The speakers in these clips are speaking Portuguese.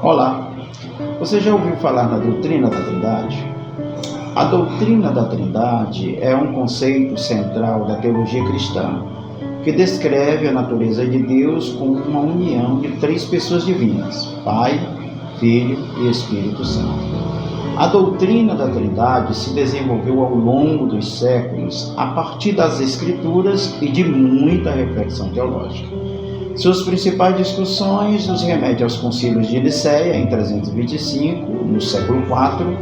Olá, você já ouviu falar na doutrina da Trindade? A doutrina da Trindade é um conceito central da teologia cristã, que descreve a natureza de Deus como uma união de três pessoas divinas: Pai, Filho e Espírito Santo. A doutrina da Trindade se desenvolveu ao longo dos séculos a partir das Escrituras e de muita reflexão teológica. Suas principais discussões nos remetem aos concílios de Nicéia, em 325, no século IV,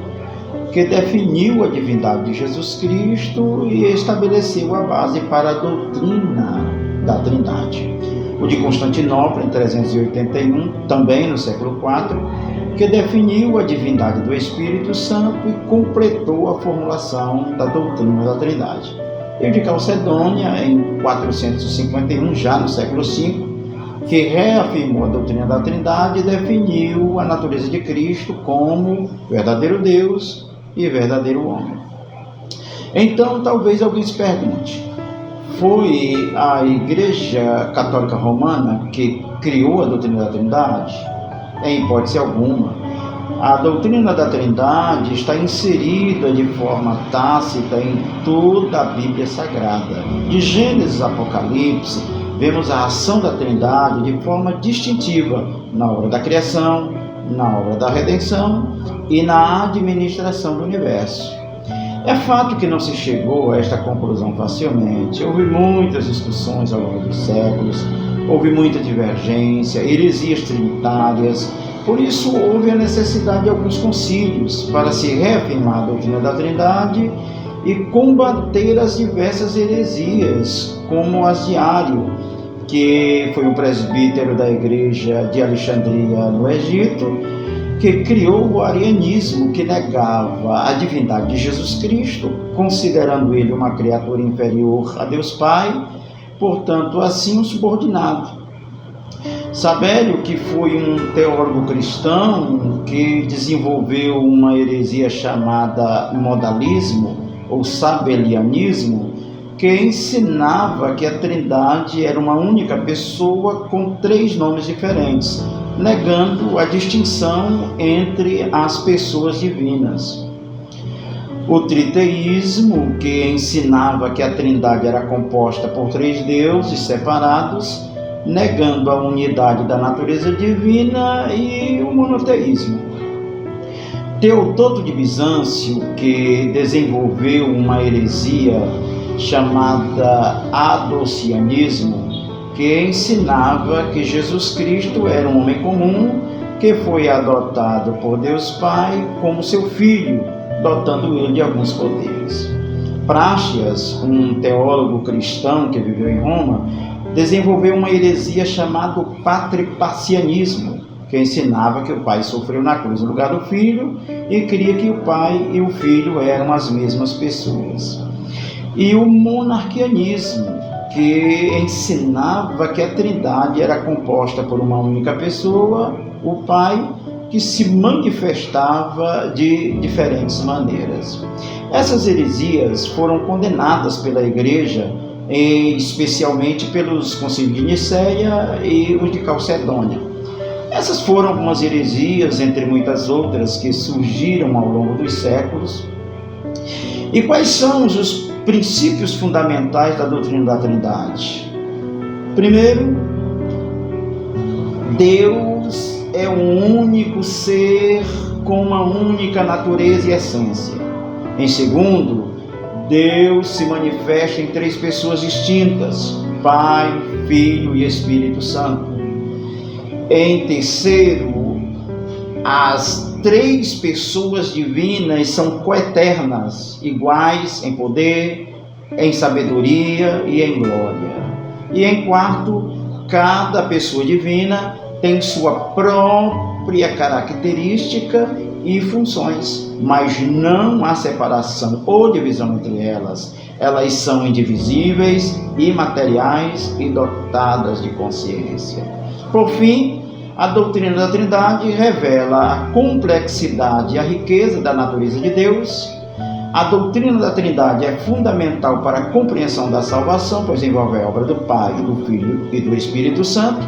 que definiu a divindade de Jesus Cristo e estabeleceu a base para a doutrina da Trindade. O de Constantinopla, em 381, também no século IV, que definiu a divindade do Espírito Santo e completou a formulação da doutrina da Trindade. E o de Calcedônia, em 451, já no século V, que reafirmou a doutrina da Trindade e definiu a natureza de Cristo como verdadeiro Deus e verdadeiro homem. Então, talvez alguém se pergunte: foi a Igreja Católica Romana que criou a doutrina da Trindade? Em hipótese alguma. A doutrina da Trindade está inserida de forma tácita em toda a Bíblia Sagrada. De Gênesis a Apocalipse, vemos a ação da Trindade de forma distintiva na obra da criação, na obra da redenção e na administração do universo. É fato que não se chegou a esta conclusão facilmente. Houve muitas discussões ao longo dos séculos, houve muita divergência, heresias trinitárias. Por isso, houve a necessidade de alguns concílios para se reafirmar a doutrina da Trindade e combater as diversas heresias, como as de Ario, que foi um presbítero da igreja de Alexandria, no Egito, que criou o arianismo, que negava a divindade de Jesus Cristo, considerando ele uma criatura inferior a Deus Pai, portanto, assim um subordinado. Sabélio, que foi um teólogo cristão que desenvolveu uma heresia chamada modalismo ou sabelianismo, que ensinava que a Trindade era uma única pessoa com três nomes diferentes, negando a distinção entre as pessoas divinas. O triteísmo, que ensinava que a Trindade era composta por três deuses separados, negando a unidade da natureza divina, e o monoteísmo. Teodoto de Bizâncio, que desenvolveu uma heresia chamada adocianismo, que ensinava que Jesus Cristo era um homem comum que foi adotado por Deus Pai como seu filho, dotando ele de alguns poderes. Práxias, um teólogo cristão que viveu em Roma, desenvolveu uma heresia chamada patripacianismo, que ensinava que o Pai sofreu na cruz no lugar do Filho e cria que o Pai e o Filho eram as mesmas pessoas. E o monarquianismo, que ensinava que a Trindade era composta por uma única pessoa, o Pai, que se manifestava de diferentes maneiras. Essas heresias foram condenadas pela Igreja, especialmente pelos concílios de Nicéia e os de Calcedônia. Essas foram algumas heresias, entre muitas outras, que surgiram ao longo dos séculos. E quais são os princípios fundamentais da doutrina da Trindade? Primeiro, Deus é um único ser com uma única natureza e essência. Em segundo, Deus se manifesta em três pessoas distintas: Pai, Filho e Espírito Santo. Em terceiro, as três pessoas divinas são coeternas, iguais em poder, em sabedoria e em glória. E em quarto, cada pessoa divina tem sua própria característica e funções, mas não há separação ou divisão entre elas. Elas são indivisíveis, imateriais e dotadas de consciência. Por fim, a doutrina da Trindade revela a complexidade e a riqueza da natureza de Deus. A doutrina da Trindade é fundamental para a compreensão da salvação, pois envolve a obra do Pai, do Filho e do Espírito Santo.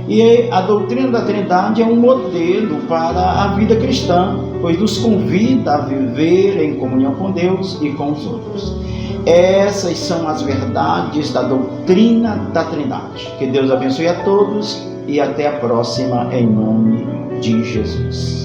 E a doutrina da Trindade é um modelo para a vida cristã, pois nos convida a viver em comunhão com Deus e com os outros. Essas são as verdades da doutrina da Trindade. Que Deus abençoe a todos e até a próxima, em nome de Jesus.